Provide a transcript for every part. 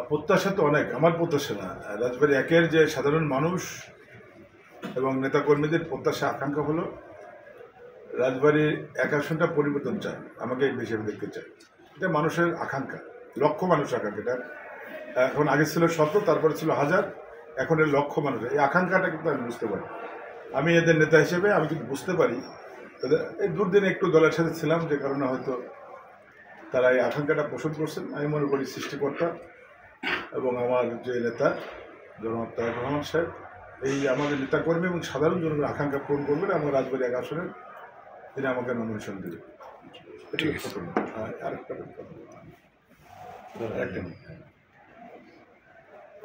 প্রত্যাশা তো অনেক, আমার প্রত্যাশা না, রাজবাড়ী একের যে সাধারণ মানুষ এবং নেতাকর্মীদের প্রত্যাশা আকাঙ্ক্ষা হলো রাজবাড়ির এক আসনটা পরিবর্তন চায়, আমাকে হিসেবে দেখতে চায়। এটা মানুষের আকাঙ্ক্ষা, লক্ষ মানুষ আকাঙ্ক্ষা। এটা এখন আগে ছিল 100, তারপরে ছিল 1000, এখন এর লক্ষ মানুষ। এই আকাঙ্ক্ষাটা কিন্তু আমি বুঝতে পারি, আমি এদের নেতা হিসেবে আমি কিন্তু বুঝতে পারি। এই দুর্দিন একটু দলের সাথে ছিলাম, যে কারণে হয়তো তারা এই আকাঙ্ক্ষাটা পোষণ করছেন। আমি মনে করি সৃষ্টিকর্তা এবং আমার যে নেতা জনাব তারেক রহমান সাহেব এই আমাদের নেতাকর্মী এবং সাধারণ জনগণের আকাঙ্ক্ষা পূরণ করবেন। আমার রাজবাড়ী এক আসনে তিনি আমাকে নমিনেশন দিলেন।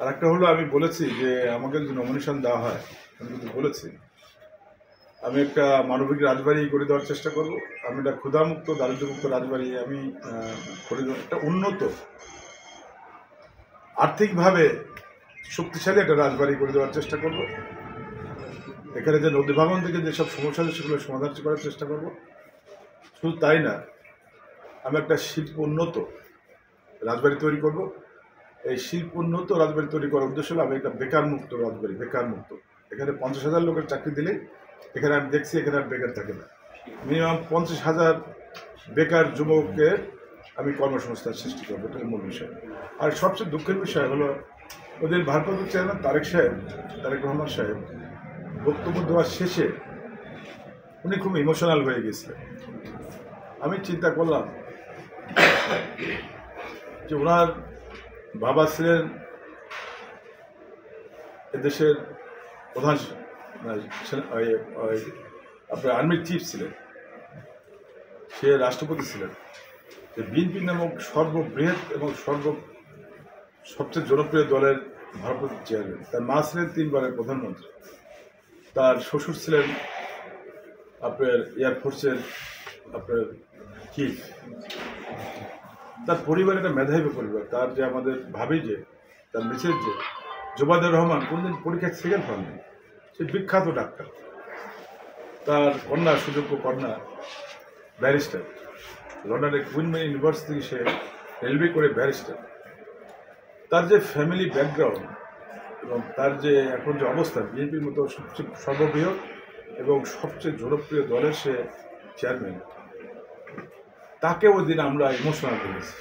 আরেকটা হলো, আমি বলেছি যে আমাকে যদি নমিনেশন দেওয়া হয়, আমি কিন্তু বলেছি আমি একটা মানবিক রাজবাড়ি করে দেওয়ার চেষ্টা করব। আমি একটা ক্ষুধামুক্ত দারিদ্র্যমুক্ত রাজবাড়ি আমি করে দেবো, একটা উন্নত আর্থিকভাবে শক্তিশালী একটা রাজবাড়ি করে দেওয়ার চেষ্টা করব। এখানে যে নদী ভাঙন থেকে যেসব সমস্যা আছে সেগুলো সমাধান করার চেষ্টা করব। শুধু তাই না, আমি একটা শিল্প উন্নত রাজবাড়ি তৈরি করব। এই শিল্প উন্নত রাজবাড়ি তৈরি করার উদ্দেশ্য হলো আমি একটা বেকার মুক্ত রাজবাড়ি, বেকার মুক্ত। এখানে 50,000 লোকের চাকরি দিলে এখানে আমি দেখছি এখানে আর বেকার থাকে না। মিনিমাম 50,000 বেকার যুবকের আমি কর্মসংস্থান সৃষ্টি করবো, এটা মূল বিষয়। আর সবচেয়ে দুঃখের বিষয় হলো ওদের ভারপ্রাপ্ত চেয়ারম্যান তারেক রহমান সাহেব বক্তব্য দেওয়ার শেষে উনি খুব ইমোশনাল হয়ে গেছিলেন। আমি চিন্তা করলাম যে ওনার বাবা ছিলেন এদেশের প্রধান, আপনার আর্মির চিফ ছিলেন, সে রাষ্ট্রপতি ছিলেন, যে বিএনপি নামক সর্ববৃহৎ এবং সবচেয়ে জনপ্রিয় দলের ভারপ্রাপ্ত চেয়ারম্যান। তার মা ছিলেন 3 বারের প্রধানমন্ত্রী, তার শ্বশুর ছিলেন আপনার এয়ারফোর্সের আপনার চিফ, তার পরিবার একটা মেধাবী পরিবার। তার যে আমাদের ভাবি, যে তার মিসেস যে জোবায়দা রহমান, কোনদিন পরীক্ষায় সেকেন্ড হননি, সে বিখ্যাত ডাক্তার। তার কন্যা, সুযোগ্য কন্যা ব্যারিস্টার, লন্ডনের কুইন মেরি ইউনিভার্সিটি থেকে সে রেলওয়ে করে ব্যারিস্টার। তার যে ফ্যামিলি ব্যাকগ্রাউন্ড এবং তার যে এখন যে অবস্থা, বিএনপির মতো সবচেয়ে সর্ববৃহৎ এবং সবচেয়ে জনপ্রিয় দলের সে চেয়ারম্যান, তাকে ওই দিন আমরা ইমোশনাল করেছি।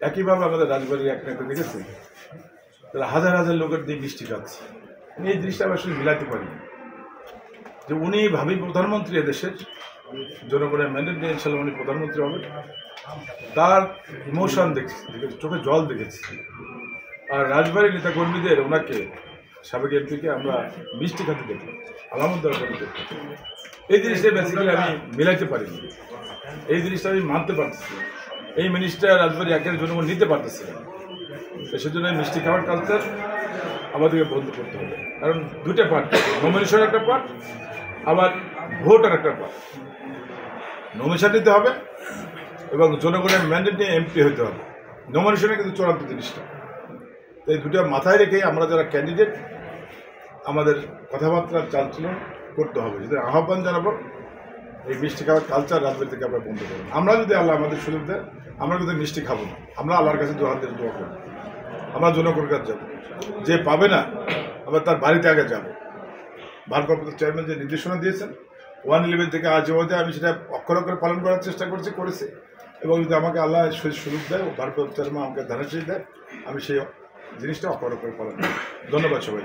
একইভাবে আমাদের রাজবাড়ির এক নেতা দেখেছি, তারা হাজার হাজার লোকের দিয়ে মিষ্টি খাচ্ছে। এই জিনিসটা আমি আসলে মিলাতে পারি, যে উনি ভাবি প্রধানমন্ত্রী, এদেশের জনগণের ম্যান্ডেট নিয়ে ইনশাল্লাহ উনি প্রধানমন্ত্রী হবেন। তার ইমোশন দেখেছি, চোখে জল দেখেছি। আর রাজবাড়ির নেতাকর্মীদের ওনাকে, সাবেক এমপিকে আমরা মিষ্টি খাতে দেখলাম, আলামত দেওয়ার জন্য দেখলাম। এই জিনিসটা বেসিক্যালি আমি মিলাইতে পারিনি, এই জিনিসটা আমি মানতে পারতেছি। এই মিনিস্টার রাজবাড়ি একের জনগণ নিতে পারতেছে না, সেজন্য মিষ্টি খাওয়ার কালচার আমাদেরকে বন্ধ করতে হবে। কারণ দুটো পার্ট, নমিনেশন একটা পার্ট, আবার ভোট আর একটা পার্ট। নমিনেশন নিতে হবে এবং জনগণের ম্যান্ডেট নিয়ে এমপি হতে হবে। নমিনেশনে কিন্তু চূড়ান্ত জিনিসটা। তো এই দুটো মাথায় রেখে আমরা যারা ক্যান্ডিডেট, আমাদের কথাবার্তার চালচলন করতে হবে। যদি আহ্বান জানাবো এই মিষ্টি খাওয়ার কালচার রাজবাড়ি থেকে আমরা বন্ধ করবো। আমরা যদি আল্লাহ আমাদের সুযোগ দেয়, আমরা কিন্তু মিষ্টি খাবো না, আমরা আল্লাহর কাছে দু হাত দিয়ে দোয়া করবো, আমরা জনগণের কাছে যাবো। যে পাবে না আমরা তার বাড়িতে আগে যাবো। ভারপ্রাপ্ত চেয়ারম্যান যে নির্দেশনা দিয়েছেন 111 থেকে আজ অবধি, আমি সেটা অক্ষর অক্ষরে পালন করার চেষ্টা করেছি। এবং যদি আমাকে আল্লাহ সুযোগ দেয়, ভারপ্রাপ্ত চেয়ারম্যান আমাকে ধানের দেয়, আমি সেই জিনিসটা অক্ষর অক্ষরে পালন করি। ধন্যবাদ সবাই।